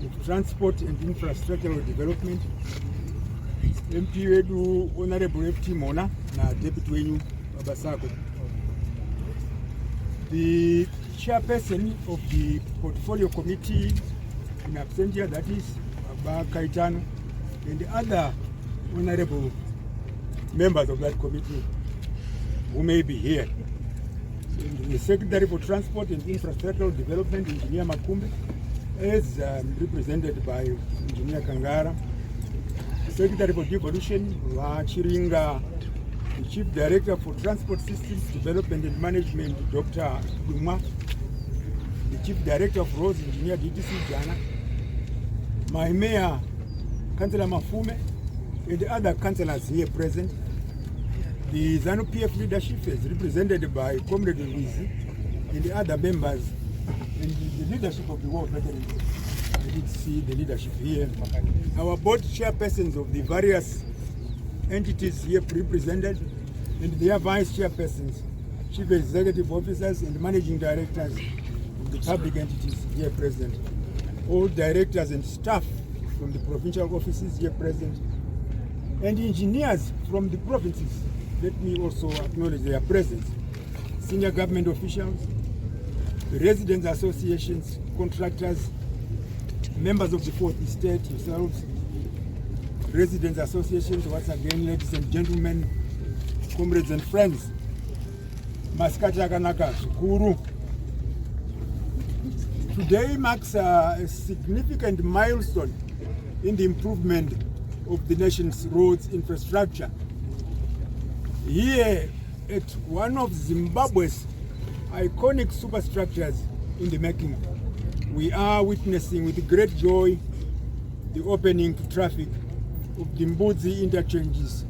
of Transport and Infrastructural Development, MP wedu Honorable FT Mona na Deputy wenyu Babasako. The chairperson of the Portfolio Committee in absentia, that is Abba Kaitano, and the other honorable members of that committee who may be here. And the Secretary for Transport and Infrastructural Development, Engineer Makumbe, is represented by Engineer Kangara. Secretary for Devolution, Chiringa. The Chief Director for Transport Systems Development and Management, Dr. Duma. The Chief Director of Roads, Engineer DTC Jana. My Mayor, Councillor Mafume, and the other councillors here present. The ZANU-PF leadership is represented by Comrade Luisi and the other members, and the leadership of the World Veterans. I did see the leadership here. Our board chairpersons of the various entities here represented, and their vice chairpersons, chief executive officers, and managing directors of the public entities here present. All directors and staff from the provincial offices here present, and engineers from the provinces. Let me also acknowledge their presence. Senior government officials, the residents associations, contractors, members of the Fourth Estate yourselves, residents associations, once again, ladies and gentlemen, comrades and friends. Maskati akanaka zvikuru. Today marks a significant milestone in the improvement of the nation's roads infrastructure. Here at one of Zimbabwe's iconic superstructures in the making, we are witnessing with great joy the opening to traffic of the Mbudzi Interchange's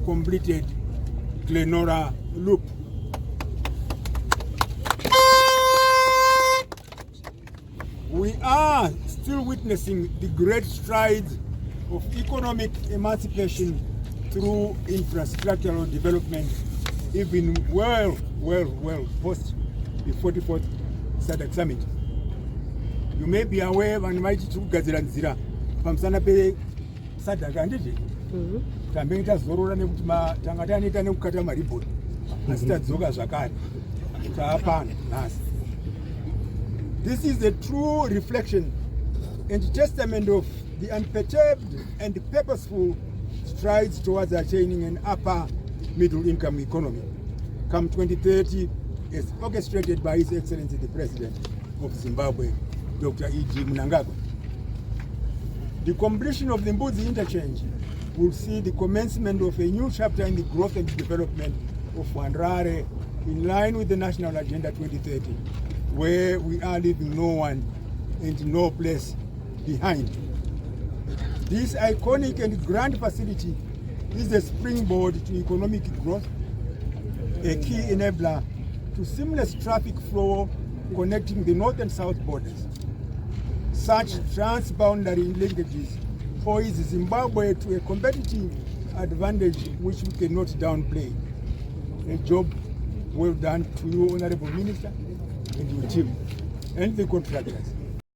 completed Glenora Loop. We are still witnessing the great strides of economic emancipation through infrastructural development, even well post the 44th SADC Summit. You may be aware of kugadzira nzira pamusana pe SADC anditi tambeita zorora nekuti tanga taneta nekukata maribhoni asi tadzoka zvakare taapana nhasi. This is a true reflection and testament of the unperturbed and purposeful strides towards attaining an upper middle income economy come 2030 as orchestrated by His Excellency the President of Zimbabwe, Dr. E.G. Mnangagwa. The completion of the Mbudzi Interchange will see the commencement of a new chapter in the growth and development of Harare in line with the National Agenda 2030, where we are leaving no one and no place behind. This iconic and grand facility is a springboard to economic growth, a key enabler to seamless traffic flow connecting the north and south borders. Such transboundary linkages poise Zimbabwe to a competitive advantage which we cannot downplay. A job well done to you, Honorable Minister, and your team, and the contractors.